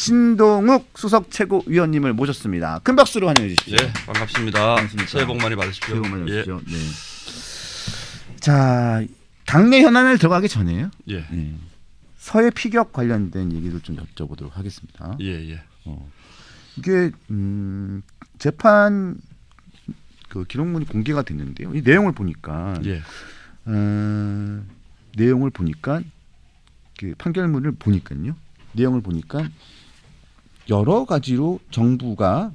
신동욱 수석 최고위원님을 모셨습니다. 큰 박수로 환영해 주시죠. 네, 반갑습니다. 반갑습니다. 새해 복 많이 받으십시오. 새해 복 많이 받으십시오. 네. 자, 당내 현안을 들어가기 전에요. 예, 네. 서해 피격 관련된 얘기를 좀 여쭤보도록 하겠습니다. 예. 이게 재판 그 기록문이 공개가 됐는데요. 이 내용을 보니까 예, 내용을 보니까 그 판결문을 보니까요. 내용을 보니까 여러 가지로 정부가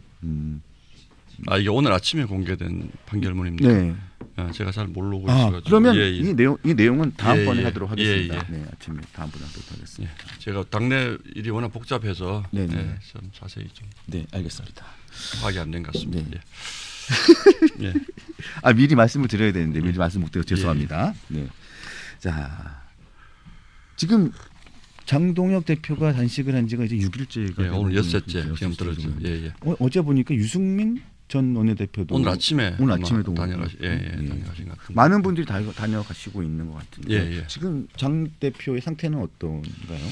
아 이게 오늘 아침에 공개된 판결문입니까? 네. 아, 제가 잘 모르고 있어가지고. 그러면 예. 이 내용은 다음번에 예. 하도록 하겠습니다. 예. 네, 아침에 다음번에 하도록 하겠습니다. 예, 제가 당내 일이 워낙 복잡해서 네네. 예, 좀 자세히 좀 네, 알겠습니다. 파악이 안 된 것 같습니다. 네. 예. 예. 아 미리 말씀을 드려야 되는데 미리 말씀 못 드려서 죄송합니다. 예. 네. 자, 지금 장동혁 대표가 단식을 한 지가 이제 6일째가 예, 오늘 엿새째 시험 들었죠. 예. 어제 보니까 유승민 전 원내대표도 오늘 아침에 아침에도 다녀가신 예. 다녀가신 것 같은데. 많은 분들이 다녀가시고 있는 것 같은데 예. 지금 장 대표의 상태는 어떤가요?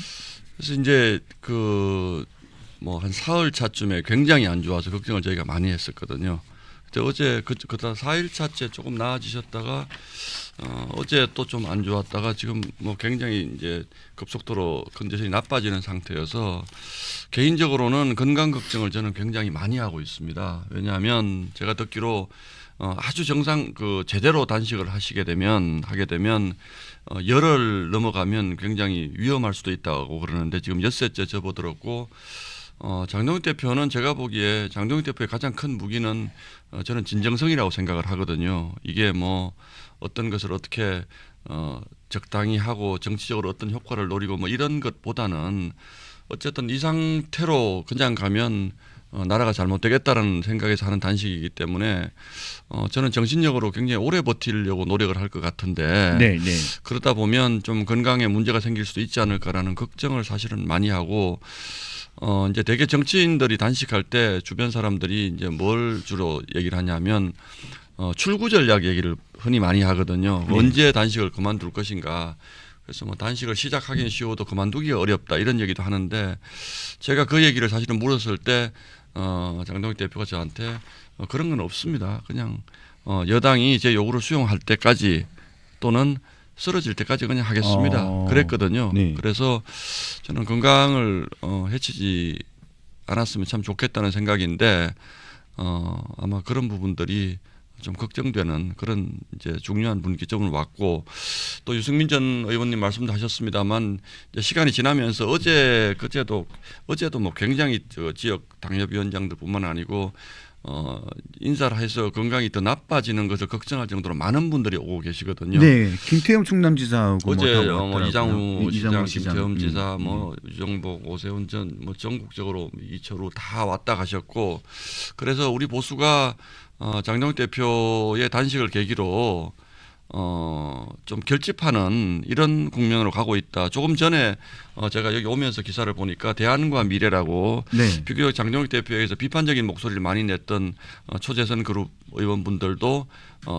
그래서 이제 그 뭐 한 사흘 차쯤에 굉장히 안 좋아서 걱정을 저희가 많이 했었거든요. 근데 어제 그다 4일 차째 조금 나아지셨다가 어제 또 좀 안 좋았다가 지금 뭐 굉장히 이제 급속도로 컨디션이 나빠지는 상태여서 개인적으로는 건강 걱정을 저는 굉장히 많이 하고 있습니다. 왜냐하면 제가 듣기로 아주 정상 그 제대로 단식을 하게 되면 열흘 넘어가면 굉장히 위험할 수도 있다고 그러는데 지금 엿새째 접어들었고 장동혁 대표는 제가 보기에 장동혁 대표의 가장 큰 무기는 저는 진정성이라고 생각을 하거든요. 이게 뭐 어떤 것을 어떻게 적당히 하고 정치적으로 어떤 효과를 노리고 뭐 이런 것보다는 어쨌든 이 상태로 그냥 가면 나라가 잘못되겠다라는 생각에서 하는 단식이기 때문에 저는 정신력으로 굉장히 오래 버티려고 노력을 할 것 같은데 네. 그러다 보면 좀 건강에 문제가 생길 수도 있지 않을까라는 걱정을 사실은 많이 하고 이제 대개 정치인들이 단식할 때 주변 사람들이 이제 뭘 주로 얘기를 하냐면 출구 전략 얘기를 흔히 많이 하거든요. 네. 언제 단식을 그만둘 것인가. 그래서 뭐 단식을 시작하기는 쉬워도 그만두기가 어렵다 이런 얘기도 하는데 제가 그 얘기를 사실은 물었을 때 장동혁 대표가 저한테 그런 건 없습니다. 그냥 여당이 제 요구를 수용할 때까지 또는 쓰러질 때까지 그냥 하겠습니다. 그랬거든요. 네. 그래서 저는 건강을 해치지 않았으면 참 좋겠다는 생각인데 아마 그런 부분들이 좀 걱정되는 그런 이제 중요한 분기점을 왔고 또 유승민 전 의원님 말씀도 하셨습니다만 이제 시간이 지나면서 어제도 뭐 굉장히 지역 당협위원장들뿐만 아니고 인사를 해서 건강이 더 나빠지는 것을 걱정할 정도로 많은 분들이 오고 계시거든요. 네, 김태형 충남지사하고 어제 뭐 이장우 시장, 김태흠 시장. 지사, 뭐 유정복, 오세훈 전 뭐 전국적으로 이철우 다 왔다 가셨고 그래서 우리 보수가 장동혁 대표의 단식을 계기로 좀 결집하는 이런 국면으로 가고 있다. 조금 전에 제가 여기 오면서 기사를 보니까 대안과 미래라고 네. 비교적 장동혁 대표에게서 비판적인 목소리를 많이 냈던 초재선 그룹 의원분들도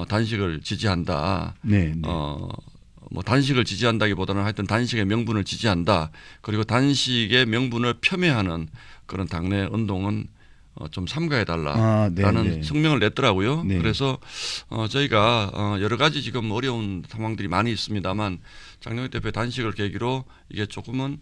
단식을 지지한다. 네. 뭐 단식을 지지한다기보다는 하여튼 단식의 명분을 지지한다. 그리고 단식의 명분을 폄훼하는 그런 당내 운동은 좀 삼가해달라라는 성명을 냈더라고요. 네. 그래서 저희가 여러 가지 지금 어려운 상황들이 많이 있습니다만 장동혁 대표의 단식을 계기로 이게 조금은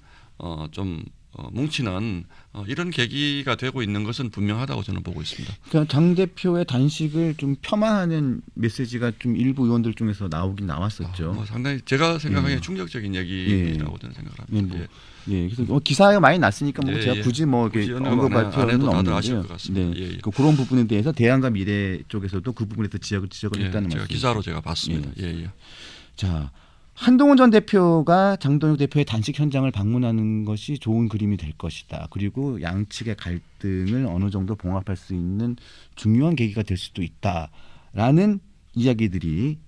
좀 뭉치는 이런 계기가 되고 있는 것은 분명하다고 저는 보고 있습니다. 그러니까 장 대표의 단식을 좀 폄하하는 메시지가 좀 일부 의원들 중에서 나오긴 나왔었죠. 뭐 상당히 제가 생각하기에 충격적인 얘기라고 저는 생각합니다. 그래서 기사가 많이 났으니까 뭐 제가 굳이 뭐 이렇게 언급할 필요는 없는데요. 네. 그런 부분에 대해서 대안과 미래 쪽에서도 그 부분에 대해서 지적을 했다는 제가 말씀. 기사로 제가 봤습니다. 자, 한동훈 전 대표가 장동혁 대표의 단식 현장을 방문하는 것이 좋은 그림이 될 것이다. 그리고 양측의 갈등을 어느 정도 봉합할 수 있는 중요한 계기가 될 수도 있다라는 이야기들이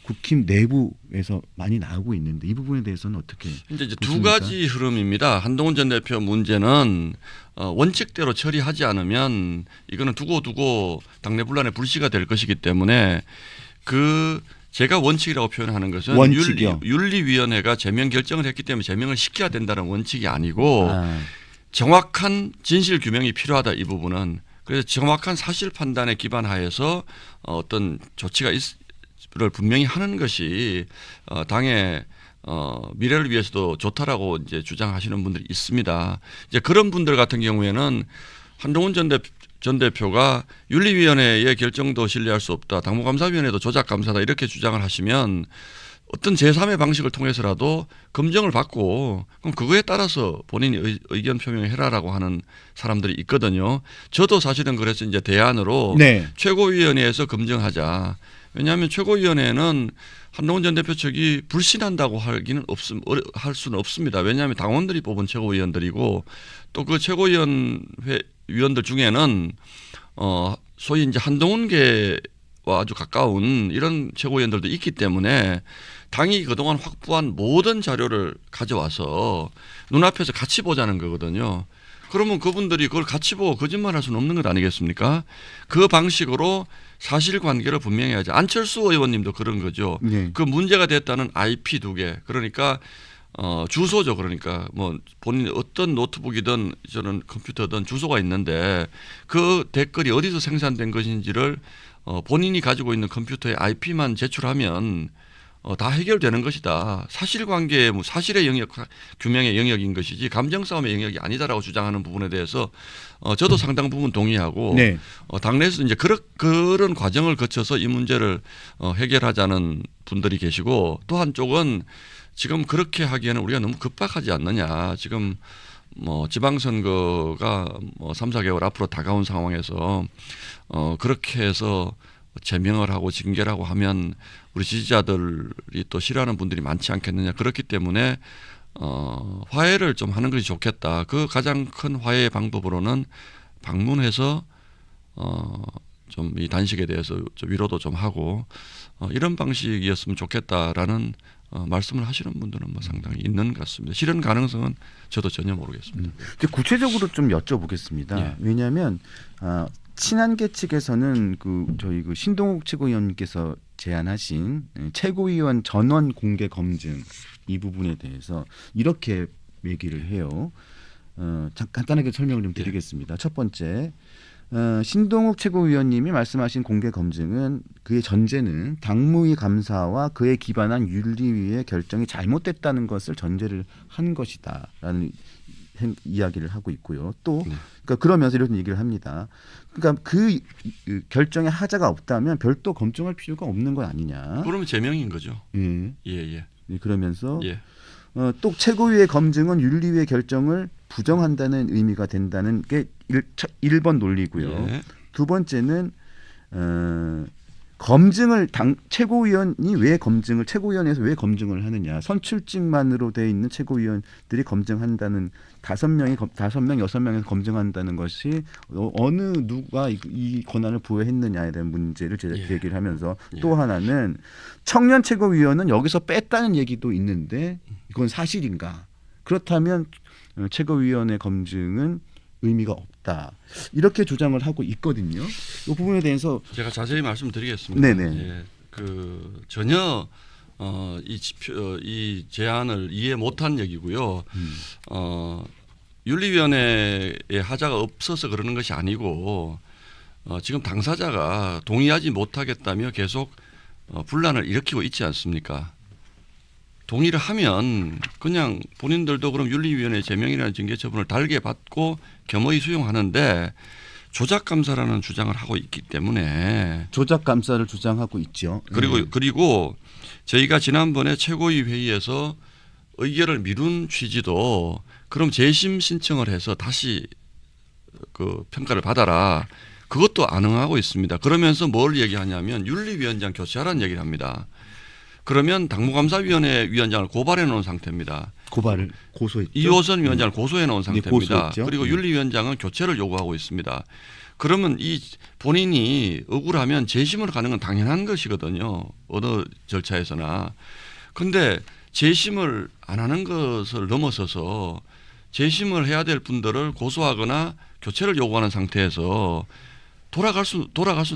국힘 내부에서 많이 나오고 있는데 이 부분에 대해서는 어떻게 이제 보십니까? 두 가지 흐름입니다. 한동훈 전 대표 문제는 원칙대로 처리하지 않으면 이거는 두고 당내 분란의 불씨가 될 것이기 때문에 그 제가 원칙이라고 표현하는 것은 원칙이요? 윤리위원회가 제명 결정을 했기 때문에 제명을 시켜야 된다는 원칙이 아니고 아, 정확한 진실 규명이 필요하다 이 부분은. 그래서 정확한 사실 판단에 기반하여서 어떤 조치가 를 분명히 하는 것이 당의 미래를 위해서도 좋다라고 이제 주장하시는 분들이 있습니다. 이제 그런 분들 같은 경우에는 한동훈 전 대표가 윤리위원회의 결정도 신뢰할 수 없다. 당무감사위원회도 조작감사다 이렇게 주장을 하시면 어떤 제3의 방식을 통해서라도 검증을 받고 그럼 그거에 따라서 본인이 의견 표명을 해라라고 하는 사람들이 있거든요. 저도 사실은 그래서 이제 대안으로 네. 최고위원회에서 검증하자. 왜냐하면 최고위원회는 한동훈 전 대표 측이 불신한다고 할 수는 없습니다. 왜냐하면 당원들이 뽑은 최고위원들이고 또 그 위원들 중에는 소위 이제 한동훈계와 아주 가까운 이런 최고위원들도 있기 때문에 당이 그동안 확보한 모든 자료를 가져와서 눈앞에서 같이 보자는 거거든요. 그러면 그분들이 그걸 같이 보고 거짓말할 수는 없는 것 아니겠습니까? 그 방식으로 사실관계를 분명히 하자. 안철수 의원님도 그런 거죠. 네. 그 문제가 됐다는 IP 2개. 그러니까 주소죠. 그러니까 뭐 본인 어떤 노트북이든 저는 컴퓨터든 주소가 있는데 그 댓글이 어디서 생산된 것인지를 본인이 가지고 있는 컴퓨터의 IP만 제출하면 다 해결되는 것이다. 사실관계의 사실의 영역 규명의 영역인 것이지 감정 싸움의 영역이 아니다라고 주장하는 부분에 대해서 저도 상당 부분 동의하고 네. 당내에서 이제 그런 과정을 거쳐서 이 문제를 해결하자는 분들이 계시고 또 한쪽은 지금 그렇게 하기에는 우리가 너무 급박하지 않느냐. 지금 뭐 지방선거가 뭐 3, 4개월 앞으로 다가온 상황에서 그렇게 해서 제명을 하고 징계를 하고 하면 우리 지지자들이 또 싫어하는 분들이 많지 않겠느냐. 그렇기 때문에 화해를 좀 하는 것이 좋겠다. 그 가장 큰 화해의 방법으로는 방문해서 좀 이 단식에 대해서 좀 위로도 좀 하고 이런 방식이었으면 좋겠다라는 말씀을 하시는 분들은 뭐 상당히 있는 것 같습니다. 실현 가능성은 저도 전혀 모르겠습니다. 구체적으로 좀 여쭤보겠습니다. 예. 왜냐하면 친한계 측에서는 저희 신동욱 최고위원님께서 제안하신 최고위원 전원 공개 검증 이 부분에 대해서 이렇게 얘기를 해요. 간단하게 설명을 좀 드리겠습니다. 첫 번째, 신동욱 최고위원님이 말씀하신 공개 검증은 그의 전제는 당무위 감사와 그에 기반한 윤리위의 결정이 잘못됐다는 것을 전제를 한 것이다라는 이야기를 하고 있고요. 또 그러니까 그러면서 이런 얘기를 합니다. 그러니까 그 결정에 하자가 없다면 별도 검증할 필요가 없는 것 아니냐. 그러면 제명인 거죠. 예. 예. 그러면서 예. 또 최고위의 검증은 윤리위의 결정을 부정한다는 의미가 된다는 게 1번 논리고요. 예. 두 번째는 검증을 최고위원이 왜 검증을 최고위원회에서 왜 검증을 하느냐. 선출직만으로 돼 있는 최고위원들이 검증한다는 5명, 6명에서 검증한다는 것이 어느 누가 이 권한을 부여했느냐에 대한 문제를 제가 얘기를 하면서 또 하나는 청년 최고위원은 여기서 뺐다는 얘기도 있는데 이건 사실인가? 그렇다면 최고위원회 검증은 의미가 없다. 이렇게 주장을 하고 있거든요. 이 부분에 대해서 제가 자세히 말씀드리겠습니다. 네네. 예, 전혀 이 제안을 이해 못한 얘기고요. 윤리위원회에 하자가 없어서 그러는 것이 아니고 지금 당사자가 동의하지 못하겠다며 계속 분란을 일으키고 있지 않습니까? 동의를 하면 그냥 본인들도 그럼 윤리위원회 제명이라는 징계 처분을 달게 받고 겸허히 수용하는데 조작 감사라는 주장을 하고 있기 때문에 조작 감사를 주장하고 있죠. 그리고 저희가 지난번에 최고위 회의에서 의결을 미룬 취지도 그럼 재심 신청을 해서 다시 그 평가를 받아라. 그것도 안 응하고 있습니다. 그러면서 뭘 얘기하냐면 윤리위원장 교체하라는 얘기를 합니다. 그러면 당무감사위원회 위원장을 고발해 놓은 상태입니다. 고발을 고소했죠. 이호선 위원장을 고소해 놓은 상태입니다. 고소했죠. 그리고 윤리위원장은 교체를 요구하고 있습니다. 그러면 이 본인이 억울하면 재심을 가는 건 당연한 것이거든요. 어느 절차에서나. 그런데 재심을 안 하는 것을 넘어서서 재심을 해야 될 분들을 고소하거나 교체를 요구하는 상태에서 돌아갈 수는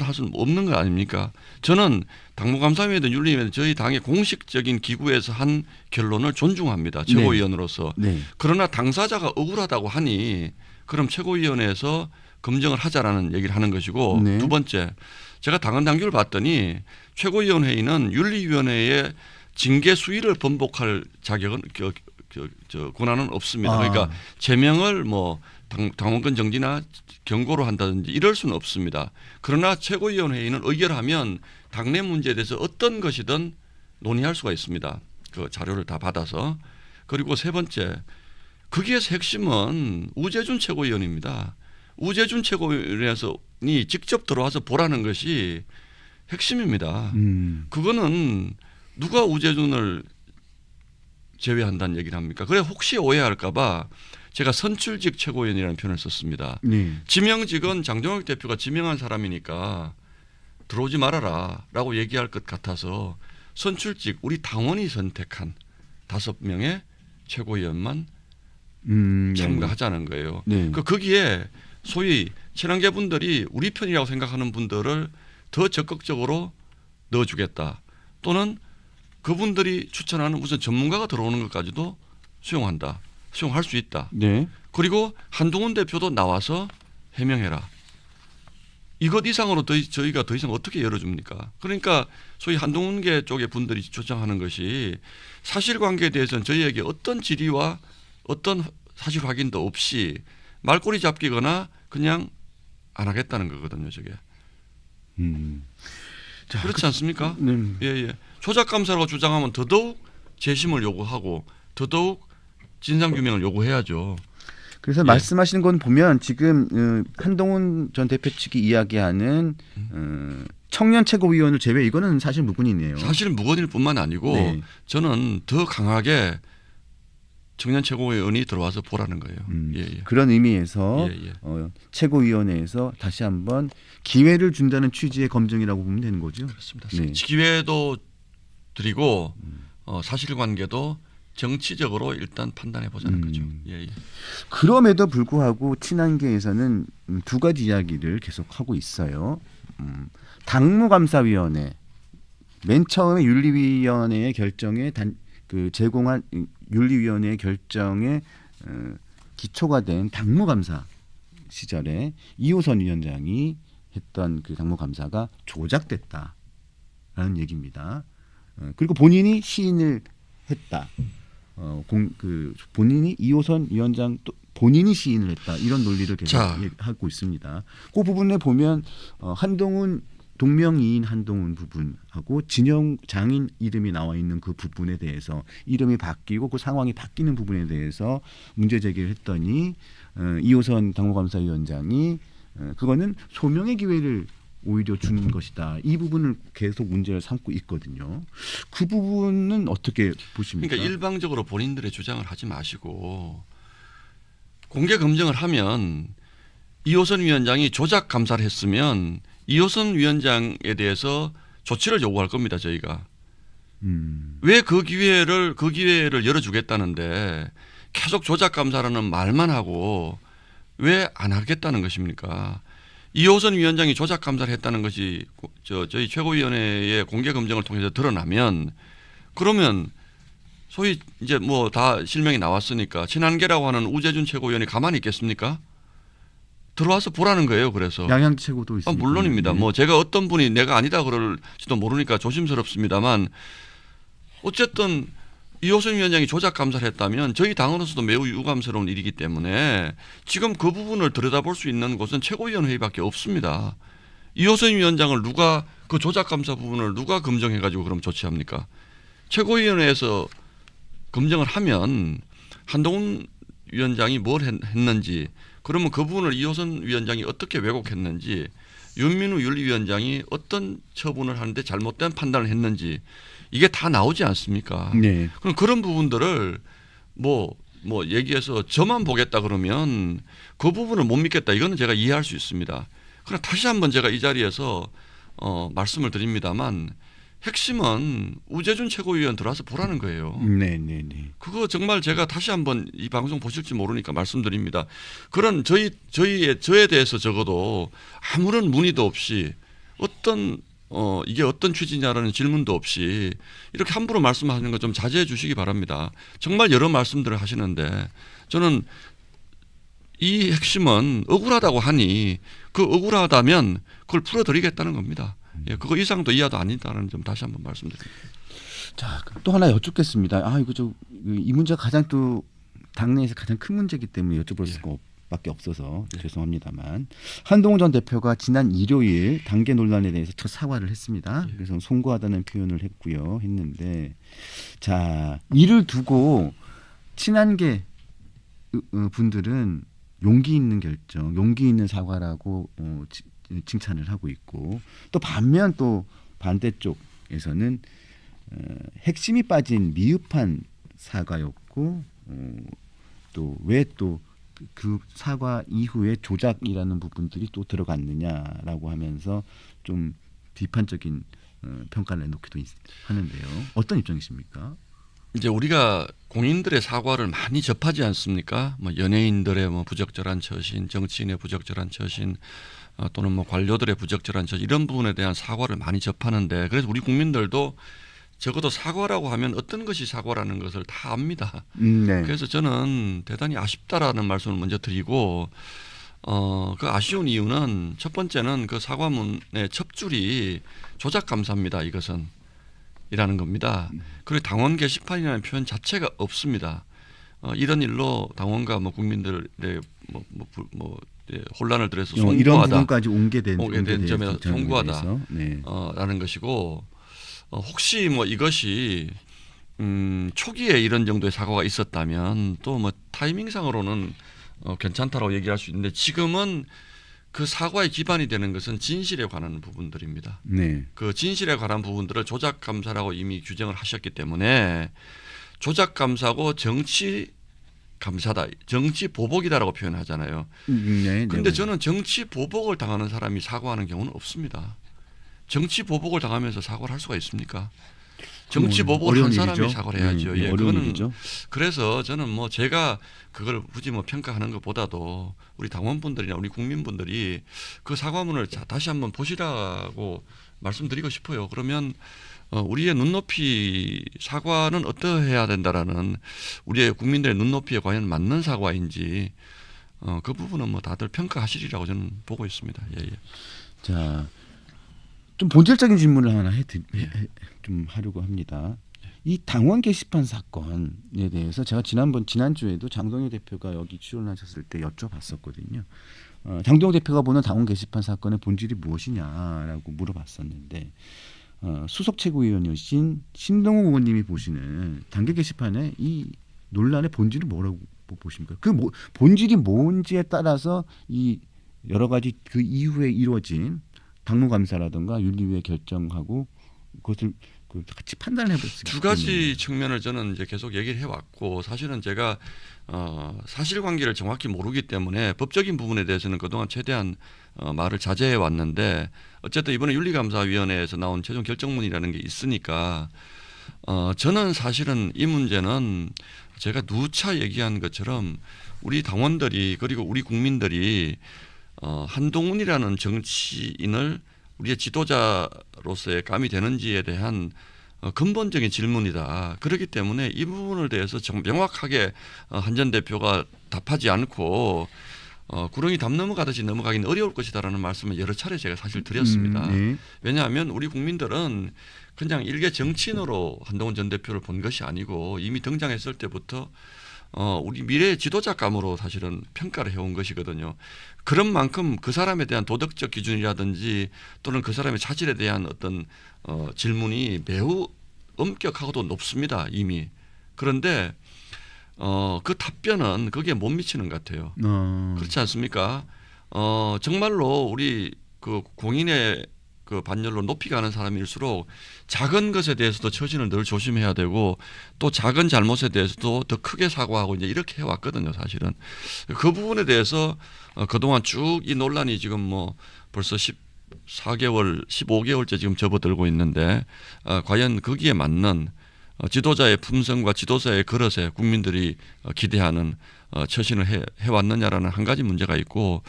할 수는 없는 거 아닙니까? 저는 당무감사위원회든 윤리위원회 저희 당의 공식적인 기구에서 한 결론을 존중합니다. 최고위원으로서. 네. 그러나 당사자가 억울하다고 하니 그럼 최고위원회에서 검증을 하자라는 얘기를 하는 것이고 네. 두 번째 제가 당헌 당규를 봤더니 최고위원회의는 윤리위원회의 징계 수위를 번복할 자격은 권한은 없습니다. 그러니까 제명을 뭐 당원권 정지나 경고로 한다든지 이럴 수는 없습니다. 그러나 최고위원회의는 의결하면 당내 문제에 대해서 어떤 것이든 논의할 수가 있습니다. 그 자료를 다 받아서. 그리고 세 번째 거기에서 핵심은 우재준 최고위원입니다. 우재준 최고위원이 직접 들어와서 보라는 것이 핵심입니다. 그거는 누가 우재준을 제외한다는 얘기를 합니까? 그래 혹시 오해할까 봐 제가 선출직 최고위원이라는 표현을 썼습니다. 네. 지명직은 장동혁 대표가 지명한 사람이니까 들어오지 말아라 라고 얘기할 것 같아서 선출직 우리 당원이 선택한 5명의 최고위원만 참가하자는 거예요. 네. 거기에 소위 친한계 분들이 우리 편이라고 생각하는 분들을 더 적극적으로 넣어주겠다. 또는 그분들이 추천하는 무슨 전문가가 들어오는 것까지도 수용한다. 수용할 수 있다. 네. 그리고 한동훈 대표도 나와서 해명해라. 이것 이상으로 저희가 더 이상 어떻게 열어줍니까? 그러니까 소위 한동훈계 쪽의 분들이 주장하는 것이 사실관계에 대해서는 저희에게 어떤 질의와 어떤 사실 확인도 없이 말꼬리 잡기거나 그냥 안 하겠다는 거거든요. 저게. 자, 그렇지 않습니까? 네. 예. 조작감사라고 주장하면 더더욱 재심을 요구하고 더더욱 진상규명을 요구해야죠. 그래서 말씀하시는 건 보면 지금 한동훈 전 대표 측이 이야기하는 청년 최고위원을 제외 이거는 사실 무근이네요. 사실은 무건일 뿐만 아니고 네. 저는 더 강하게 청년 최고위원이 들어와서 보라는 거예요. 예. 그런 의미에서 예. 최고위원회에서 다시 한번 기회를 준다는 취지의 검증이라고 보면 되는 거죠. 그렇습니다. 네. 기회도 드리고 사실관계도 정치적으로 일단 판단해 보자는 거죠. 예. 그럼에도 불구하고 친한계에서는 두 가지 이야기를 계속 하고 있어요. 당무감사위원회 맨 처음에 윤리위원회의 결정에 제공한 윤리위원회의 결정에 기초가 된 당무감사 시절에 이호선 위원장이 했던 그 당무감사가 조작됐다라는 얘기입니다. 그리고 본인이 시인을 했다. 본인이 이호선 위원장 또 본인이 시인을 했다. 이런 논리를 계속 하고 있습니다. 그 부분에 보면 한동훈 동명이인 한동훈 부분하고 진영 장인 이름이 나와 있는 그 부분에 대해서 이름이 바뀌고 그 상황이 바뀌는 부분에 대해서 문제 제기를 했더니 이호선 당무감사위원장이 그거는 소명의 기회를 오히려 주는 것이다. 이 부분을 계속 문제를 삼고 있거든요. 그 부분은 어떻게 보십니까? 그러니까 일방적으로 본인들의 주장을 하지 마시고 공개 검증을 하면 이호선 위원장이 조작 감사를 했으면 이호선 위원장에 대해서 조치를 요구할 겁니다. 저희가. 왜 그 기회를 열어주겠다는데 계속 조작 감사라는 말만 하고 왜 안 하겠다는 것입니까? 이호선 위원장이 조작 감사를 했다는 것이 저희 최고위원회의 공개 검증을 통해서 드러나면 그러면 소위 이제 뭐 다 실명이 나왔으니까 친한계라고 하는 우재준 최고위원이 가만히 있겠습니까? 들어와서 보라는 거예요. 그래서 양양 최고도 있습니다. 물론입니다. 네. 뭐 제가 어떤 분이 내가 아니다 그럴지도 모르니까 조심스럽습니다만 어쨌든 이호선 위원장이 조작 감사를 했다면 저희 당으로서도 매우 유감스러운 일이기 때문에 지금 그 부분을 들여다볼 수 있는 곳은 최고위원회의밖에 없습니다. 이호선 위원장을 누가 그 조작 감사 부분을 누가 검증해가지고 그럼 조치합니까? 최고위원회에서 검증을 하면 한동훈 위원장이 뭘 했는지 그러면 그 부분을 이호선 위원장이 어떻게 왜곡했는지 윤민우 윤리위원장이 어떤 처분을 하는데 잘못된 판단을 했는지 이게 다 나오지 않습니까? 네. 그럼 그런 부분들을 뭐 얘기해서 저만 보겠다 그러면 그 부분을 못 믿겠다 이거는 제가 이해할 수 있습니다. 그러나 다시 한번 제가 이 자리에서 말씀을 드립니다만 핵심은 우재준 최고위원 들어와서 보라는 거예요. 네네네. 그거 정말 제가 다시 한번 이 방송 보실지 모르니까 말씀드립니다. 그런 저에 대해서 적어도 아무런 문의도 없이 어떤 이게 어떤 취지냐라는 질문도 없이 이렇게 함부로 말씀하시는 거 좀 자제해 주시기 바랍니다. 정말 여러 말씀들을 하시는데 저는 이 핵심은 억울하다고 하니 그 억울하다면 그걸 풀어드리겠다는 겁니다. 예, 그거 이상도 이하도 아니다라는 점 다시 한번 말씀드립니다. 자, 또 하나 여쭙겠습니다. 이 문제가 가장 또 당내에서 가장 큰 문제이기 때문에 여쭤볼 수밖에 없어서 죄송합니다만 한동훈 전 대표가 지난 일요일 당계 논란에 대해서 첫 사과를 했습니다. 그래서 송구하다는 표현을 했는데 자, 이를 두고 친한계 분들은 용기 있는 결정, 용기 있는 사과라고 칭찬을 하고 있고 또 반면 또 반대쪽에서는 핵심이 빠진 미흡한 사과였고 또 왜 또 그 사과 이후에 조작이라는 부분들이 또 들어갔느냐라고 하면서 좀 비판적인 평가를 내놓기도 하는데요. 어떤 입장이십니까? 이제 우리가 공인들의 사과를 많이 접하지 않습니까? 뭐 연예인들의 뭐 부적절한 처신, 정치인의 부적절한 처신, 또는 뭐 관료들의 부적절한 처신 이런 부분에 대한 사과를 많이 접하는데 그래서 우리 국민들도 적어도 사과라고 하면 어떤 것이 사과라는 것을 다 압니다. 네. 그래서 저는 대단히 아쉽다라는 말씀을 먼저 드리고 그 아쉬운 이유는 첫 번째는 그 사과문의 첫 줄이 조작 감사입니다. 이것은 이라는 겁니다. 그리고 당원 게시판이라는 표현 자체가 없습니다. 이런 일로 당원과 뭐 국민들의 혼란을 들여서 송구하다. 이런 부분까지 오게 된 점에 송구하다. 네. 라는 것이고 혹시 뭐 이것이 초기에 이런 정도의 사고가 있었다면 또 뭐 타이밍상으로는 괜찮다라고 얘기할 수 있는데 지금은 그 사과의 기반이 되는 것은 진실에 관한 부분들입니다. 네. 그 진실에 관한 부분들을 조작 감사라고 이미 규정을 하셨기 때문에 조작 감사고 정치 감사다, 정치 보복이다라고 표현하잖아요. 네. 그런데 저는 정치 보복을 당하는 사람이 사과하는 경우는 없습니다. 정치 보복을 당하면서 사과를 할 수가 있습니까? 정치 보복을 한 사람이 일이죠. 사과를 해야죠. 예, 어려운 그거는 일이죠. 그래서 저는 뭐 제가 그걸 굳이 뭐 평가하는 것보다도 우리 당원분들이나 우리 국민분들이 그 사과문을 다시 한번 보시라고 말씀드리고 싶어요. 그러면 우리의 눈높이 사과는 어떠해야 된다라는 우리의 국민들의 눈높이에 과연 맞는 사과인지 그 부분은 뭐 다들 평가하시리라고 저는 보고 있습니다. 예, 예. 자, 좀 본질적인 질문을 하나 좀 하려고 합니다. 이 당원 게시판 사건에 대해서 제가 지난주에도 장동혁 대표가 여기 출연하셨을 때 여쭤봤었거든요. 장동혁 대표가 보는 당원 게시판 사건의 본질이 무엇이냐라고 물어봤었는데 수석 최고위원이신 신동욱 의원님이 보시는 당계 게시판의 이 논란의 본질은 뭐라고 보십니까? 그 본질이 뭔지에 따라서 이 여러 가지 그 이후에 이루어진 당무감사라든가 윤리위의 결정하고 그것을 같이 판단해 볼 수 있습니다. 두 가지 측면을 저는 이제 계속 얘기를 해왔고 사실은 제가 사실관계를 정확히 모르기 때문에 법적인 부분에 대해서는 그동안 최대한 말을 자제해 왔는데 어쨌든 이번에 윤리감사위원회에서 나온 최종 결정문이라는 게 있으니까 저는 사실은 이 문제는 제가 누차 얘기한 것처럼 우리 당원들이 그리고 우리 국민들이 한동훈이라는 정치인을 우리의 지도자로서의 감이 되는지에 대한 근본적인 질문이다. 그렇기 때문에 이 부분을 대해서 명확하게 한 전 대표가 답하지 않고 구렁이 담 넘어가듯이 넘어가기는 어려울 것이다라는 말씀을 여러 차례 제가 사실 드렸습니다. 네. 왜냐하면 우리 국민들은 그냥 일개 정치인으로 한동훈 전 대표를 본 것이 아니고 이미 등장했을 때부터 우리 미래의 지도자감으로 사실은 평가를 해온 것이거든요. 그런 만큼 그 사람에 대한 도덕적 기준이라든지 또는 그 사람의 차질에 대한 어떤 질문이 매우 엄격하고도 높습니다. 이미. 그런데 그 답변은 거기에 못 미치는 것 같아요. 그렇지 않습니까? 정말로 우리 그 공인의 그 반열로 높이 가는 사람일수록 작은 것에 대해서도 처신을 늘 조심해야 되고 또 작은 잘못에 대해서도 더 크게 사과하고 이제 이렇게 해왔거든요. 사실은 그 부분에 대해서 그동안 쭉 이 논란이 지금 뭐 벌써 4개월, 15개월째 지금 접어들고 있는데 과연 거기에 맞는 지도자의 품성과 지도자의 그릇에 국민들이 기대하는 처신을 해왔느냐라는 한 가지 문제가 있고,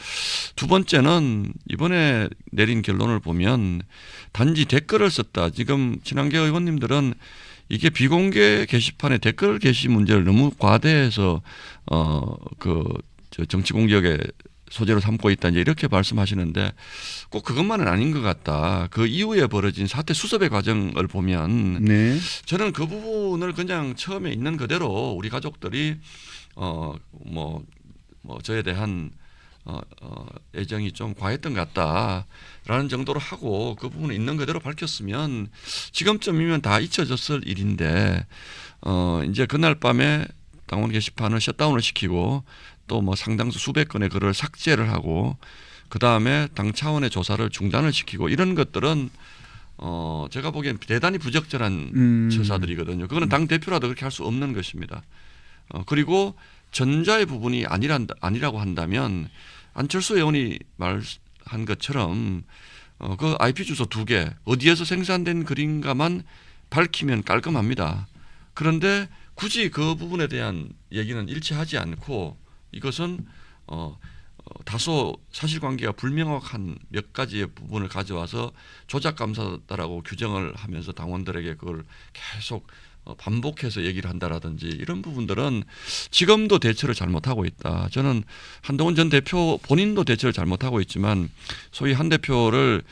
두 번째는 이번에 내린 결론을 보면 단지 댓글을 썼다. 지금 친한계 의원님들은 이게 비공개 게시판에 댓글 게시 문제를 너무 과대해서 정치 공격의 소재로 삼고 있다, 이제 이렇게 말씀하시는데 꼭 그것만은 아닌 것 같다. 그 이후에 벌어진 사태 수습의 과정을 보면 네. 저는 그 부분을 그냥 처음에 있는 그대로 우리 가족들이 저에 대한 애정이 좀 과했던 것 같다라는 정도로 하고 그 부분을 있는 그대로 밝혔으면 지금쯤이면 다 잊혀졌을 일인데 이제 그날 밤에 당원 게시판을 셧다운을 시키고 또 뭐 상당수 수백 건의 글을 삭제를 하고 그 다음에 당 차원의 조사를 중단을 시키고 이런 것들은 제가 보기엔 대단히 부적절한 처사들이거든요. 그거는 당 대표라도 그렇게 할 수 없는 것입니다. 그리고 전자의 부분이 아니라고 한다면 안철수 의원이 말한 것처럼 그 IP 주소 2개 어디에서 생산된 글인가만 밝히면 깔끔합니다. 그런데 굳이 그 부분에 대한 얘기는 일치하지 않고 이것은 다소 사실관계가 불명확한 몇 가지의 부분을 가져와서 조작감사다라고 규정을 하면서 당원들에게 그걸 계속 반복해서 얘기를 한다라든지 이런 부분들은 지금도 대처를 잘못하고 있다. 저는 한동훈 전 대표 본인도 대처를 잘못하고 있지만 소위 한 대표를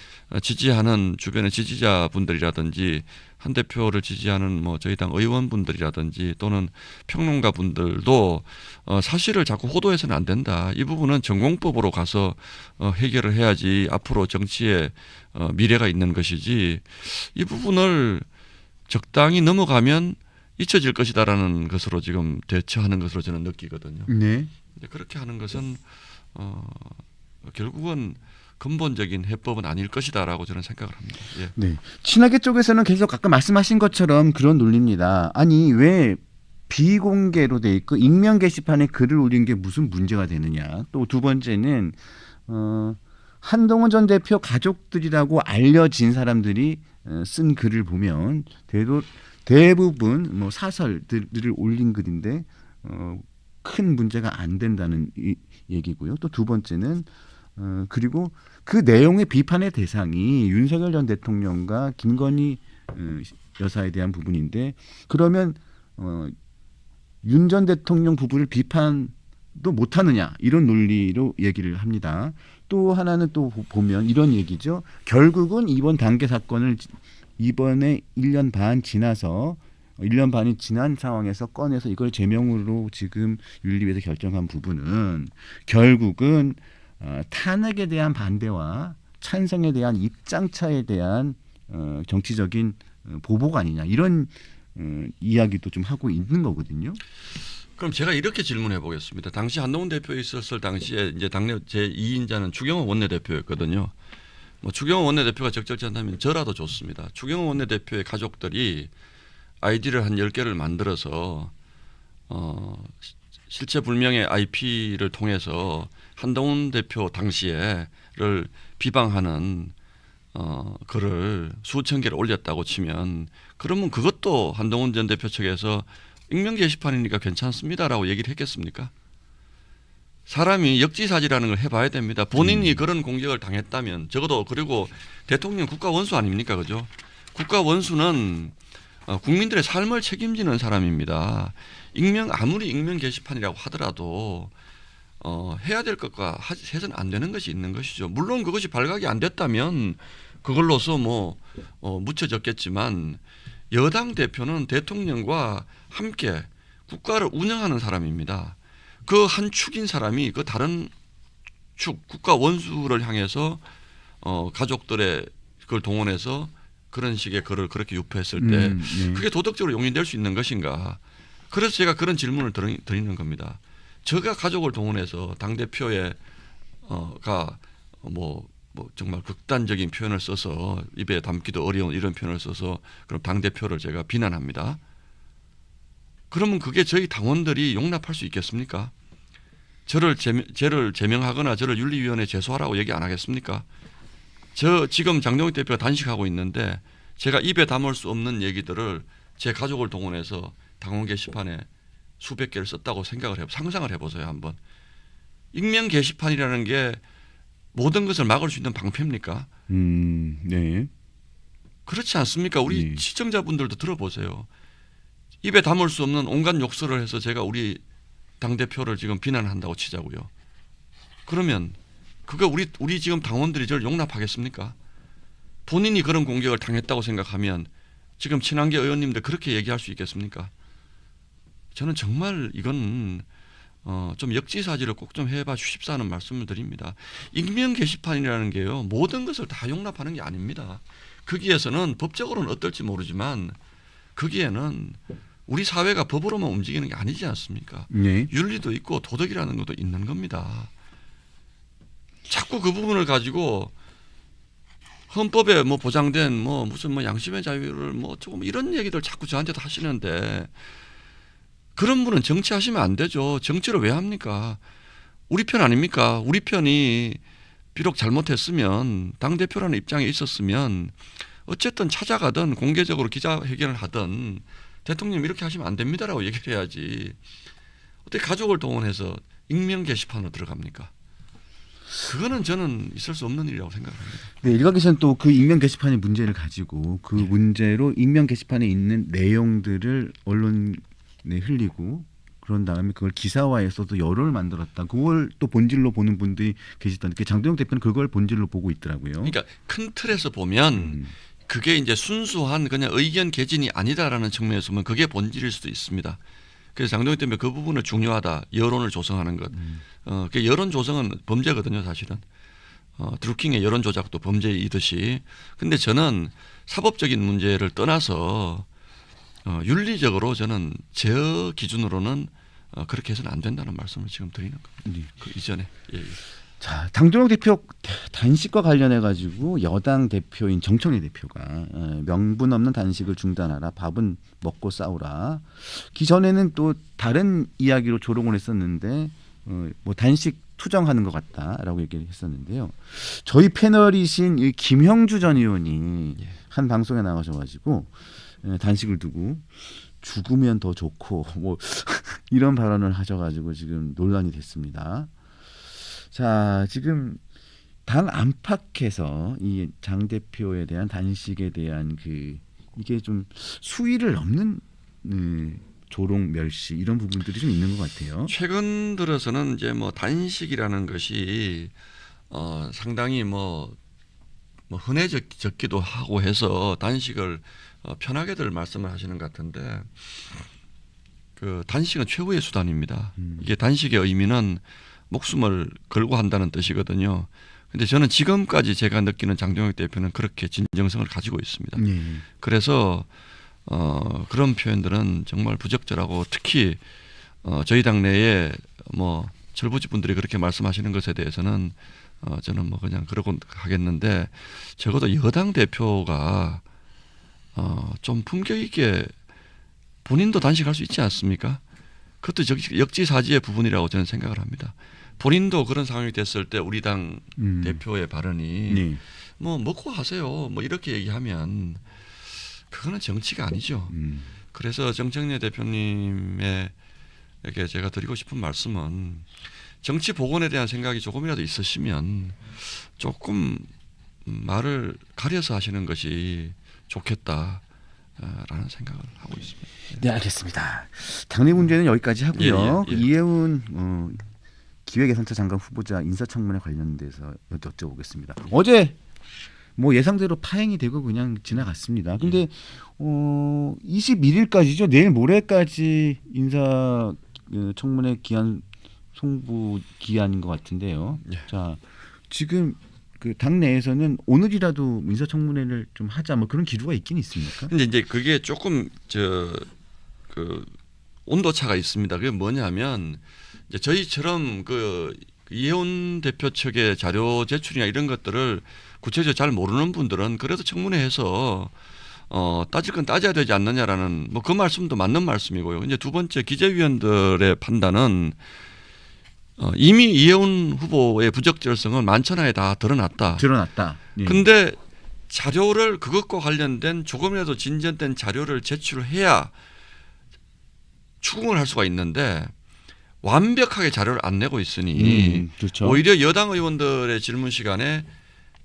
지지하는 주변의 지지자분들이라든지 한 대표를 지지하는 뭐 저희 당 의원분들이라든지 또는 평론가분들도 사실을 자꾸 호도해서는 안 된다. 이 부분은 전공법으로 가서 해결을 해야지 앞으로 정치에 미래가 있는 것이지 이 부분을 적당히 넘어가면 잊혀질 것이다라는 것으로 지금 대처하는 것으로 저는 느끼거든요. 네. 그렇게 하는 것은 결국은 근본적인 해법은 아닐 것이다라고 저는 생각을 합니다. 예. 네. 친하계 쪽에서는 계속 아까 말씀하신 것처럼 그런 논리입니다. 아니 왜 비공개로 돼 있고 익명 게시판에 글을 올린 게 무슨 문제가 되느냐. 또 두 번째는 한동훈 전 대표 가족들이라고 알려진 사람들이 쓴 글을 보면 대부분 뭐 사설들을 올린 글인데 큰 문제가 안 된다는 얘기고요. 또 두 번째는 그리고 그 내용의 비판의 대상이 윤석열 전 대통령과 김건희 여사에 대한 부분인데 그러면 윤 전 대통령 부부를 비판도 못하느냐 이런 논리로 얘기를 합니다. 또 하나는 또 보면 이런 얘기죠. 결국은 이번 단계 사건을 이번에 1년 반 지나서 1년 반이 지난 상황에서 꺼내서 이걸 제명으로 지금 윤리위에서 결정한 부분은 결국은 탄핵에 대한 반대와 찬성에 대한 입장차에 대한 정치적인 보복 아니냐 이런 이야기도 좀 하고 있는 거거든요. 그럼 제가 이렇게 질문해 보겠습니다. 당시 한동훈 대표 있었을 당시에 이제 당내 제2인자는 추경호 원내대표였거든요. 뭐 추경호 원내대표가 적절치 않다면 저라도 좋습니다. 추경호 원내대표의 가족들이 아이디를 한 10개를 만들어서 실체 불명의 IP를 통해서 한동훈 대표 당시에를 비방하는 글을 수천 개를 올렸다고 치면 그러면 그것도 한동훈 전 대표 측에서 익명 게시판이니까 괜찮습니다라고 얘기를 했겠습니까? 사람이 역지사지라는 걸 해봐야 됩니다. 본인이 그런 공격을 당했다면 적어도 그리고 대통령 국가 원수 아닙니까, 그죠? 국가 원수는 국민들의 삶을 책임지는 사람입니다. 아무리 익명 게시판이라고 하더라도 해야 될 것과 해서는 안 되는 것이 있는 것이죠. 물론 그것이 발각이 안 됐다면 그걸로서 묻혀졌겠지만 여당 대표는 대통령과 함께 국가를 운영하는 사람입니다. 그 한 축인 사람이 그 다른 축 국가 원수를 향해서 가족들의 그걸 동원해서 그런 식의 글을 그렇게 유포했을 때 네. 그게 도덕적으로 용인될 수 있는 것인가? 그래서 제가 그런 질문을 드리는 겁니다. 제가 가족을 동원해서 당 대표의 정말 극단적인 표현을 써서 입에 담기도 어려운 이런 표현을 써서 그럼 당 대표를 제가 비난합니다. 그러면 그게 저희 당원들이 용납할 수 있겠습니까? 저를 제명하거나 저를 윤리위원회에 제소하라고 얘기 안 하겠습니까? 저 지금 장동혁 대표가 단식하고 있는데 제가 입에 담을 수 없는 얘기들을 제 가족을 동원해서 당원 게시판에 수백 개를 썼다고 상상을 해보세요 한번. 익명 게시판이라는 게 모든 것을 막을 수 있는 방패입니까? 네. 그렇지 않습니까? 우리 네. 시청자분들도 들어보세요. 입에 담을 수 없는 온갖 욕설을 해서 제가 우리 당대표를 지금 비난한다고 치자고요. 그러면 그거 우리 지금 당원들이 저를 용납하겠습니까? 본인이 그런 공격을 당했다고 생각하면 지금 친한계 의원님들 그렇게 얘기할 수 있겠습니까? 저는 정말 이건 좀 역지사지를 꼭 좀 해봐 주십사 하는 말씀을 드립니다. 익명 게시판이라는 게요. 모든 것을 다 용납하는 게 아닙니다. 거기에서는 법적으로는 어떨지 모르지만 거기에는 우리 사회가 법으로만 움직이는 게 아니지 않습니까? 네. 윤리도 있고 도덕이라는 것도 있는 겁니다. 자꾸 그 부분을 가지고 헌법에 뭐 보장된 뭐 무슨 뭐 양심의 자유를 뭐 어쩌고 뭐 이런 얘기들 자꾸 저한테도 하시는데 그런 분은 정치하시면 안 되죠. 정치를 왜 합니까? 우리 편 아닙니까? 우리 편이 비록 잘못했으면 당대표라는 입장에 있었으면 어쨌든 찾아가든 공개적으로 기자회견을 하든 대통령 이렇게 하시면 안 됩니다라고 얘기를 해야지. 어떻게 가족을 동원해서 익명 게시판으로 들어갑니까? 그거는 저는 있을 수 없는 일이라고 생각합니다. 네, 일각에서는 또 그 익명 게시판의 문제를 가지고 그 문제로 익명 게시판에 있는 내용들을 언론에 흘리고 그런 다음에 그걸 기사화해서도 여론을 만들었다. 그걸 또 본질로 보는 분들이 계시던데 장동혁 대표는 그걸 본질로 보고 있더라고요. 그러니까 큰 틀에서 보면 그게 이제 순수한 그냥 의견 개진이 아니다라는 측면에서 보면 그게 본질일 수도 있습니다. 그래서 장동혁 대표 그 부분을 중요하다. 여론을 조성하는 것. 그 여론 조성은 범죄거든요, 사실은. 드루킹의 여론 조작도 범죄이듯이. 근데 저는 사법적인 문제를 떠나서 윤리적으로 저는 제 기준으로는 그렇게 해서는 안 된다는 말씀을 지금 드리는 겁니다. 네. 그 이전에. 예. 자, 장동혁 대표 단식과 관련해 가지고 여당 대표인 정청래 대표가 명분 없는 단식을 중단하라. 밥은 먹고 싸우라. 기전에는 또 다른 이야기로 조롱을 했었는데 뭐 단식 투정하는 것 같다라고 얘기를 했었는데요. 저희 패널이신 이 김형주 전 의원이 한 방송에 나가셔가지고 단식을 두고 죽으면 더 좋고 뭐 이런 발언을 하셔가지고 지금 논란이 됐습니다. 자, 지금 당 안팎에서 이 장 대표에 대한 단식에 대한 이게 좀 수위를 넘는 조롱, 멸시 이런 부분들이 좀 있는 것 같아요. 최근 들어서는 이제 뭐 단식이라는 것이 상당히 뭐 흔해졌기도 하고 해서 단식을 편하게들 말씀을 하시는 것 같은데 그 단식은 최후의 수단입니다. 이게 단식의 의미는 목숨을 걸고 한다는 뜻이거든요. 근데 저는 지금까지 제가 느끼는 장동혁 대표는 그렇게 진정성을 가지고 있습니다. 그래서 그런 표현들은 정말 부적절하고 특히 저희 당내에 뭐 철부지 분들이 그렇게 말씀하시는 것에 대해서는 저는 뭐 그냥 그러고 하겠는데 적어도 여당 대표가 좀 품격 있게 본인도 단식할 수 있지 않습니까? 그것도 역지사지의 부분이라고 저는 생각을 합니다. 본인도 그런 상황이 됐을 때 우리 당 대표의 발언이 뭐 먹고 하세요. 뭐 이렇게 얘기하면 그거는 정치가 아니죠. 그래서 정청래 대표님에게 제가 드리고 싶은 말씀은 정치 복원에 대한 생각이 조금이라도 있으시면 조금 말을 가려서 하시는 것이 좋겠다라는 생각을 하고 있습니다. 네, 알겠습니다. 당내 문제는 여기까지 하고요. 예. 이해운 기획예산처 장관 후보자 인사청문회 관련돼서 여쭤보겠습니다. 어제 뭐 예상대로 파행이 되고 그냥 지나갔습니다. 근데 21일까지죠. 내일 모레까지 인사청문회 기한 송부 기한인 것 같은데요. 예. 자, 지금 그 당내에서는 오늘이라도 인사청문회를 좀 하자 뭐 그런 기류가 있긴 있습니까? 근데 이제 그게 조금 그 온도 차가 있습니다. 그게 뭐냐면 이제 저희처럼 그 이해운 대표 측의 자료 제출이나 이런 것들을 구체적으로 잘 모르는 분들은 그래도 청문회에서 따질 건 따져야 되지 않느냐라는 뭐 그 말씀도 맞는 말씀이고요. 이제 두 번째 기재위원들의 판단은 이미 이해운 후보의 부적절성은 만천하에 다 드러났다. 드러났다. 예. 근데 자료를 그것과 관련된 조금이라도 진전된 자료를 제출해야 추궁을 할 수가 있는데 완벽하게 자료를 안 내고 있으니 그렇죠. 오히려 여당 의원들의 질문 시간에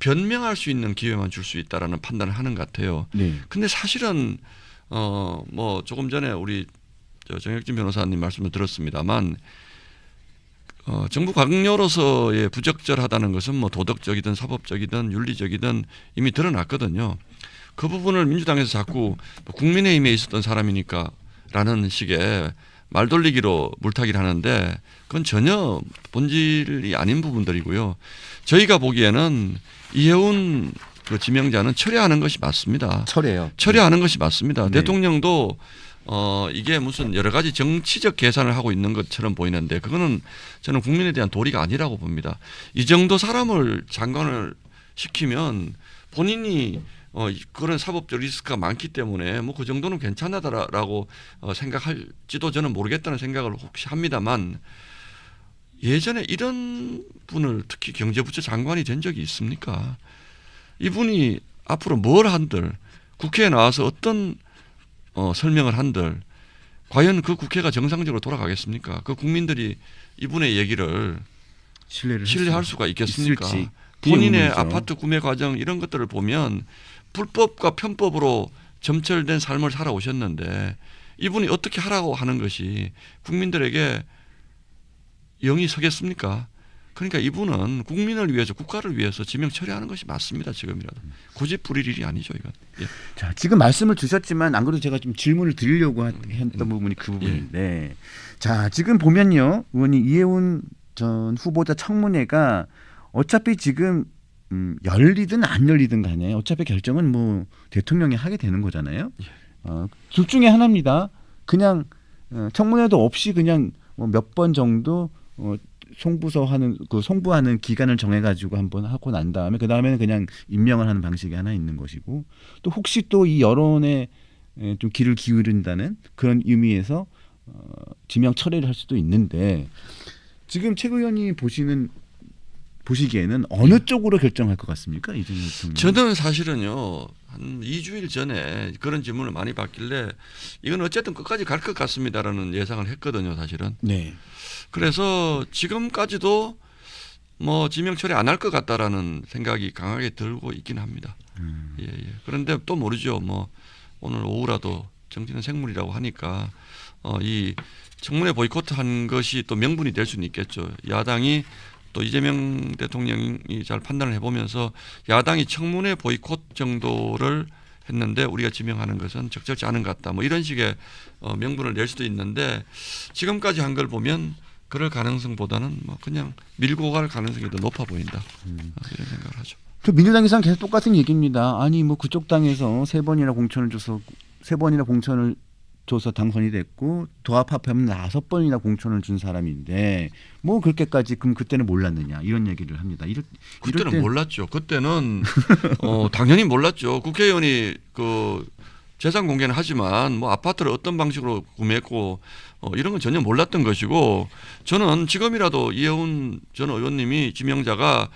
변명할 수 있는 기회만 줄 수 있다라는 판단을 하는 것 같아요. 네. 근데 사실은 뭐 조금 전에 우리 정혁진 변호사님 말씀을 들었습니다만 정부 강요로서의 부적절하다는 것은 뭐 도덕적이든 사법적이든 윤리적이든 이미 드러났거든요. 그 부분을 민주당에서 자꾸 국민의힘에 있었던 사람이니까라는 식의 말돌리기로 물타기를 하는데 그건 전혀 본질이 아닌 부분들이고요. 저희가 보기에는 이해운 그 지명자는 철회하는 것이 맞습니다. 철회하는 것이 맞습니다. 네. 대통령도 이게 무슨 여러 가지 정치적 계산을 하고 있는 것처럼 보이는데 그거는 저는 국민에 대한 도리가 아니라고 봅니다. 이 정도 사람을 장관을 시키면 본인이 그런 사법적 리스크가 많기 때문에 뭐 그 정도는 괜찮다라고 생각할지도 저는 모르겠다는 생각을 혹시 합니다만 예전에 이런 분을 특히 경제부처 장관이 된 적이 있습니까? 이분이 앞으로 뭘 한들 국회에 나와서 어떤 설명을 한들 과연 그 국회가 정상적으로 돌아가겠습니까? 그 국민들이 이분의 얘기를 신뢰할 수가 있겠습니까? 있을지. 본인의 의문이죠. 아파트 구매 과정 이런 것들을 보면 불법과 편법으로 점철된 삶을 살아오셨는데 이분이 어떻게 하라고 하는 것이 국민들에게 영이 서겠습니까? 그러니까 이분은 국민을 위해서 국가를 위해서 지명 처리하는 것이 맞습니다. 지금이라도. 굳이 뿌릴 일이 아니죠. 이건. 예. 자, 지금 말씀을 주셨지만 안 그래도 제가 좀 질문을 드리려고 했던 부분이 그 부분인데 자, 지금 보면요. 의원님 이해운 전 후보자 청문회가 어차피 지금 열리든 안 열리든 간에 어차피 결정은 뭐 대통령이 하게 되는 거잖아요. 둘 중에 하나입니다. 그냥 청문회도 없이 그냥 몇 번 정도 송부하는 기간을 정해가지고 한번 하고 난 다음에 그 다음에는 그냥 임명을 하는 방식이 하나 있는 것이고 또 혹시 또 이 여론에 좀 귀를 기울인다는 그런 의미에서 지명 철회를 할 수도 있는데 지금 최 의원이 보시기에는 어느 쪽으로 결정할 것 같습니까? 이재명 대통령. 저는 사실은요. 한 2주일 전에 그런 질문을 많이 받길래 이건 어쨌든 끝까지 갈 것 같습니다라는 예상을 했거든요. 사실은. 네. 그래서 지금까지도 뭐 지명 처리 안 할 것 같다라는 생각이 강하게 들고 있긴 합니다. 예. 그런데 또 모르죠. 뭐 오늘 오후라도 정치는 생물이라고 하니까 이 청문회 보이콧한 것이 또 명분이 될 수는 있겠죠. 야당이 또 이재명 대통령이 잘 판단을 해보면서 야당이 청문회 보이콧 정도를 했는데 우리가 지명하는 것은 적절치 않은 것 같다. 뭐 이런 식의 명분을 낼 수도 있는데 지금까지 한 걸 보면 그럴 가능성보다는 뭐 그냥 밀고 갈 가능성이 더 높아 보인다. 이런 생각을 하죠. 저 민주당에서는 계속 똑같은 얘기입니다. 아니 뭐 그쪽 당에서 세 번이나 공천을 줘서 당선이 됐고 도합 합하면 5번이나 공천을 준 사람인데 뭐 그렇게까지 그럼 그때는 몰랐느냐 이런 얘기를 합니다. 그때는 몰랐죠. 그때는 당연히 몰랐죠. 국회의원이 그 재산 공개는 하지만 뭐 아파트를 어떤 방식으로 구매했고 이런 건 전혀 몰랐던 것이고 저는 지금이라도 이해운 전 의원님이 지명자가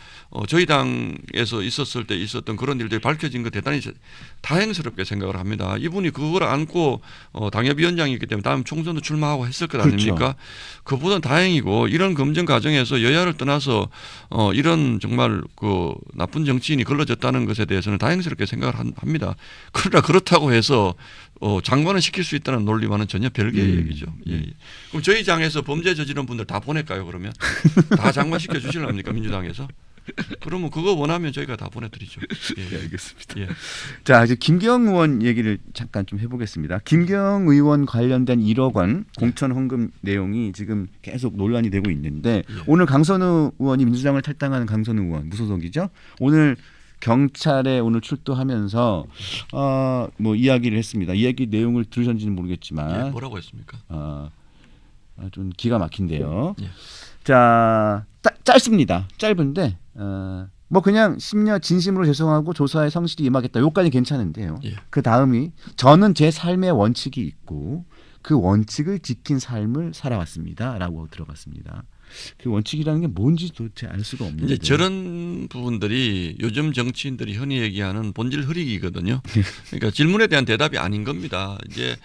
저희 당에서 있었을 때 있었던 그런 일들이 밝혀진 거 대단히 다행스럽게 생각을 합니다. 이분이 그걸 안고 당협위원장이기 때문에 다음 총선도 출마하고 했을 것 아닙니까? 그렇죠. 그보다는 다행이고 이런 검증 과정에서 여야를 떠나서 이런 정말 그 나쁜 정치인이 걸러졌다는 것에 대해서는 다행스럽게 생각을 합니다. 그러나 그렇다고 해서 장관을 시킬 수 있다는 논리와는 전혀 별개의 얘기죠. 예. 그럼 저희 당에서 범죄 저지른 분들 다 보낼까요? 그러면 다 장관 시켜 주실랍니까 민주당에서? 그러면 그거 원하면 저희가 다 보내드리죠. 예. 알겠습니다. 예. 자 이제 김경 의원 얘기를 잠깐 좀 해보겠습니다. 김경 의원 관련된 1억 원 공천 헌금 내용이 지금 계속 논란이 되고 있는데 오늘 강선우 의원이 민주당을 탈당하는 강선우 의원 무소속이죠. 오늘 경찰에 오늘 출두하면서 뭐 이야기를 했습니다. 이야기 내용을 들으셨는지는 모르겠지만 뭐라고 했습니까? 좀 기가 막힌데요. 예. 자 짧습니다. 짧은데 뭐 그냥 심려 진심으로 죄송하고 조사에 성실히 임하겠다. 요까지 괜찮은데요. 예. 그 다음이 저는 제 삶의 원칙이 있고 그 원칙을 지킨 삶을 살아왔습니다라고 들어갔습니다. 그 원칙이라는 게 뭔지 도대체 알 수가 없는데. 이제 저런 부분들이 요즘 정치인들이 흔히 얘기하는 본질 흐리기거든요. 그러니까 질문에 대한 대답이 아닌 겁니다. 이제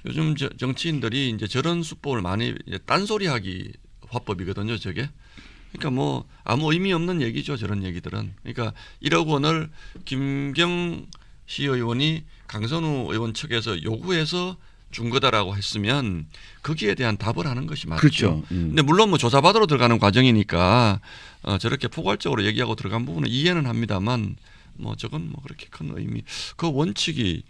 요즘 정치인들이 이제 저런 수법을 많이 딴소리하기 화법이거든요. 저게. 그러니까 뭐 아무 의미 없는 얘기죠. 저런 얘기들은. 그러니까 1억 원을 김경시 의원이 강선우 의원 측에서 요구해서 준 거다라고 했으면 거기에 대한 답을 하는 것이 맞죠. 그렇죠. 근데 물론 뭐 조사받으러 들어가는 과정이니까 저렇게 포괄적으로 얘기하고 들어간 부분은 이해는 합니다만 뭐 저건 뭐 그렇게 큰 의미 그 원칙이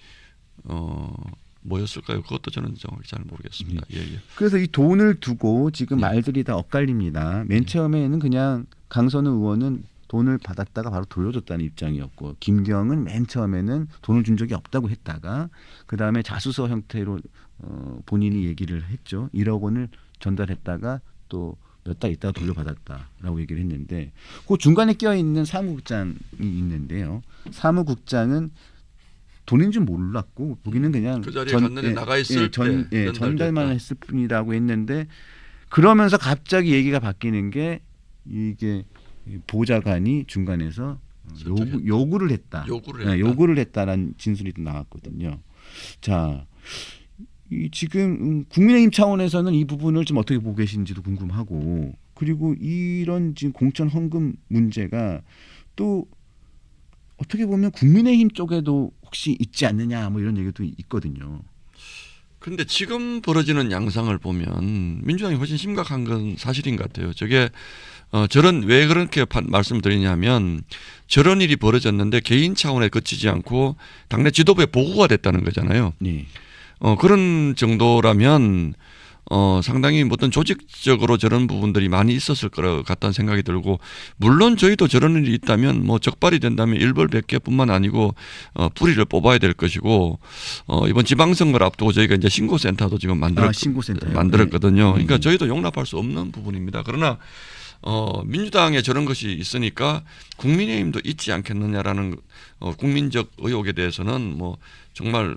뭐였을까요? 그것도 저는 정확히 잘 모르겠습니다. 예, 예. 그래서 이 돈을 두고 지금 네. 말들이 다 엇갈립니다. 맨 처음에는 그냥 강선우 의원은 돈을 받았다가 바로 돌려줬다는 입장이었고 김경은 맨 처음에는 돈을 준 적이 없다고 했다가 그다음에 자수서 형태로 본인이 얘기를 했죠. 1억 원을 전달했다가 또 몇 달 있다가 돌려받았다라고 얘기를 했는데 그 중간에 껴있는 사무국장이 있는데요. 사무국장은 돈인 줄 몰랐고 거기는 그냥 그 자리에 갔는데 나가 있을 때 전달만 했을 뿐이라고 했는데 그러면서 갑자기 얘기가 바뀌는 게 이게 보좌관이 중간에서 요구를 했다. 요구를 했다라는 진술이 나왔거든요. 자, 지금 국민의힘 차원에서는 이 부분을 좀 어떻게 보고 계신지도 궁금하고 그리고 이런 지금 공천 헌금 문제가 또 어떻게 보면 국민의힘 쪽에도 혹시 있지 않느냐 뭐 이런 얘기도 있거든요. 그런데 지금 벌어지는 양상을 보면 민주당이 훨씬 심각한 건 사실인 것 같아요. 저게 저런 왜 그렇게 말씀을 드리냐면 저런 일이 벌어졌는데 개인 차원에 그치지 않고 당내 지도부에 보고가 됐다는 거잖아요. 네. 그런 정도라면 상당히 어떤 조직적으로 저런 부분들이 많이 있었을 것 같다는 생각이 들고 물론 저희도 저런 일이 있다면 뭐 적발이 된다면 일벌백계뿐만 아니고 뿌리를 뽑아야 될 것이고 이번 지방선거를 앞두고 저희가 이제 신고센터도 지금 만들었거든요. 그러니까 저희도 용납할 수 없는 부분입니다. 그러나 민주당에 저런 것이 있으니까 국민의힘도 있지 않겠느냐라는 국민적 의혹에 대해서는 뭐 정말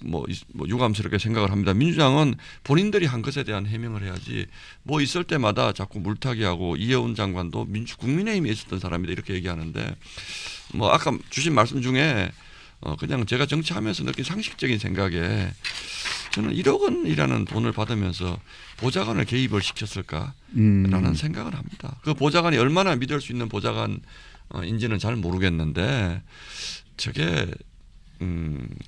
뭐 유감스럽게 생각을 합니다. 민주당은 본인들이 한 것에 대한 해명을 해야지 뭐 있을 때마다 자꾸 물타기하고 이해운 장관도 국민의힘에 있었던 사람이다 이렇게 얘기하는데 뭐 아까 주신 말씀 중에 그냥 제가 정치하면서 느낀 상식적인 생각에 저는 1억 원이라는 돈을 받으면서 보좌관을 개입을 시켰을까라는 생각을 합니다. 그 보좌관이 얼마나 믿을 수 있는 보좌관인지는 잘 모르겠는데 저게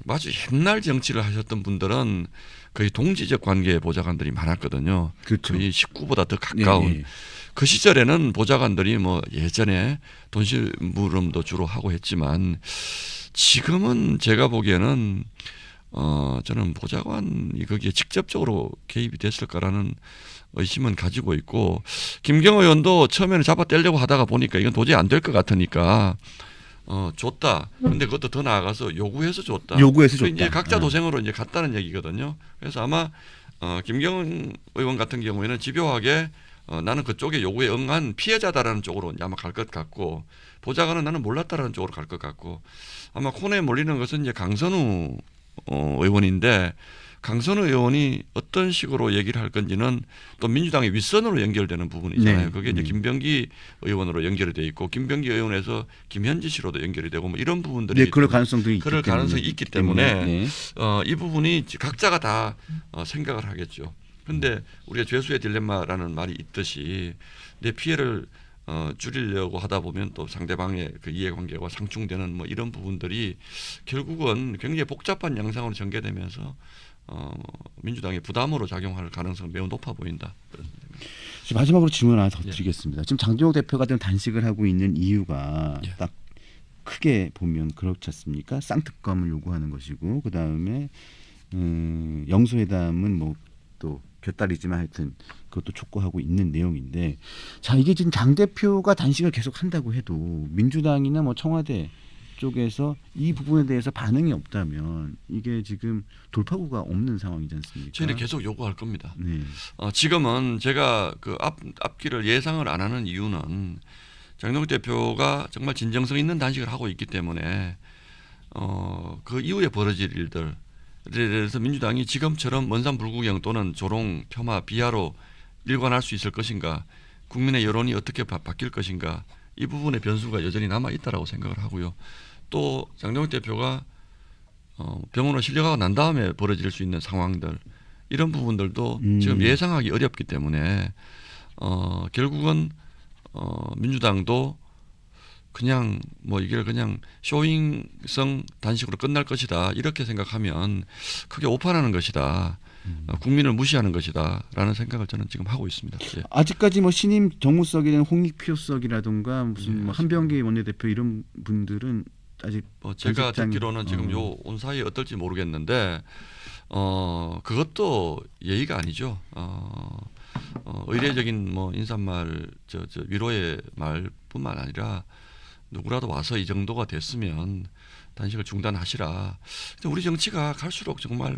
아주 옛날 정치를 하셨던 분들은 거의 동지적 관계의 보좌관들이 많았거든요. 그렇죠. 거의 식구보다 더 가까운. 네. 그 시절에는 보좌관들이 뭐 예전에 돈실물음도 주로 하고 했지만 지금은 제가 보기에는 저는 보좌관이 거기에 직접적으로 개입이 됐을까라는 의심은 가지고 있고 김경 의원도 처음에는 잡아 떼려고 하다가 보니까 이건 도저히 안 될 것 같으니까 줬다. 근데 그것도 더 나아가서 요구해서 줬다. 이제 각자 도생으로 이제 갔다는 얘기거든요. 그래서 아마 김경은 의원 같은 경우에는 집요하게 나는 그쪽에 요구에 응한 피해자다라는 쪽으로 아마 갈 것 같고 보좌관은 나는 몰랐다라는 쪽으로 갈 것 같고 아마 코너에 몰리는 것은 이제 강선우 의원인데 강선우 의원이 어떤 식으로 얘기를 할 건지는 또 민주당의 윗선으로 연결되는 부분이잖아요. 네. 그게 이제 김병기 의원으로 연결이 돼 있고 김병기 의원에서 김현지 씨로도 연결이 되고 뭐 이런 부분들이 그럴 가능성이 있기 때문에 이 부분이 각자가 다 생각을 하겠죠. 그런데 우리가 죄수의 딜레마라는 말이 있듯이 내 피해를 줄이려고 하다 보면 또 상대방의 그 이해관계와 상충되는 뭐 이런 부분들이 결국은 굉장히 복잡한 양상으로 전개되면서 민주당의 부담으로 작용할 가능성은 매우 높아 보인다. 마지막으로 질문 하나 더 드리겠습니다. 지금 장동혁 대표가 좀 단식을 하고 있는 이유가 딱 크게 보면 그렇지 않습니까? 쌍특검을 요구하는 것이고 그 다음에 영수회담은 뭐 또 곁다리지만 하여튼 그것도 촉구하고 있는 내용인데 자 이게 지금 장 대표가 단식을 계속 한다고 해도 민주당이나 뭐 청와대 쪽에서 이 부분에 대해서 반응이 없다면 이게 지금 돌파구가 없는 상황이지 않습니까? 저희는 계속 요구할 겁니다. 네. 지금은 제가 그 앞길을 예상을 안 하는 이유는 장동혁 대표가 정말 진정성 있는 단식을 하고 있기 때문에 그 이후에 벌어질 일들 그래서 민주당이 지금처럼 원산 불구경 또는 조롱, 폄하, 비하로 일관할 수 있을 것인가, 국민의 여론이 어떻게 바뀔 것인가, 이 부분의 변수가 여전히 남아 있다라고 생각을 하고요. 또 장동혁 대표가 병원으로 실려가고 난 다음에 벌어질 수 있는 상황들, 이런 부분들도 지금 예상하기 어렵기 때문에 결국은 민주당도 그냥 뭐 이게 그냥 쇼잉성 단식으로 끝날 것이다 이렇게 생각하면 크게 오판하는 것이다. 국민을 무시하는 것이다라는 생각을 저는 지금 하고 있습니다. 예. 아직까지 뭐 신임 정무석이나 홍익표 수석이라든가 무슨 예, 뭐 한병기 원내대표 이런 분들은 아직 제가 전직장- 듣기로는 지금 요 온 사이에 어떨지 모르겠는데 그것도 예의가 아니죠. 의례적인 뭐 인사말 저 위로의 말뿐만 아니라 누구라도 와서 이 정도가 됐으면 단식을 중단하시라. 근데 우리 정치가 갈수록 정말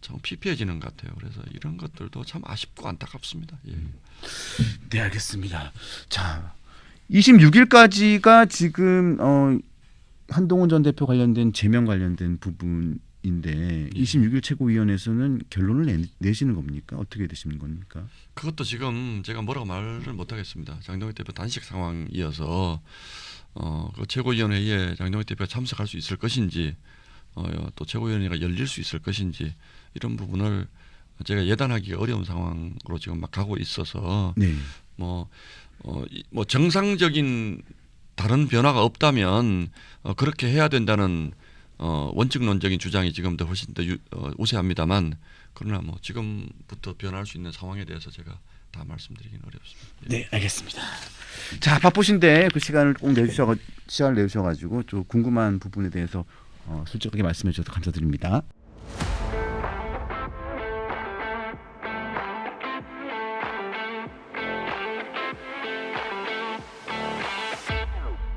참 피폐해지는 것 같아요. 그래서 이런 것들도 참 아쉽고 안타깝습니다. 예. 네, 알겠습니다. 자, 26일까지가 지금 한동훈 전 대표 관련된 제명 관련된 부분인데 26일 최고위원회에서는 결론을 내시는 겁니까? 어떻게 되시는 겁니까? 그것도 지금 제가 뭐라고 말을 못하겠습니다. 장동혁 대표 단식 상황이어서 그 최고위원회에 장동혁 대표가 참석할 수 있을 것인지 또 최고위원회가 열릴 수 있을 것인지 이런 부분을 제가 예단하기가 어려운 상황으로 지금 막 가고 있어서 네. 뭐 정상적인 다른 변화가 없다면 그렇게 해야 된다는 원칙론적인 주장이 지금 더 훨씬 더 우세합니다만 그러나 뭐 지금부터 변할 수 있는 상황에 대해서 제가 다 말씀드리기는 어렵습니다. 예. 네, 알겠습니다. 자, 바쁘신데 그 시간을 꼭 시간을 내주셔가지고 좀 궁금한 부분에 대해서 솔직하게 말씀해 주셔서 감사드립니다.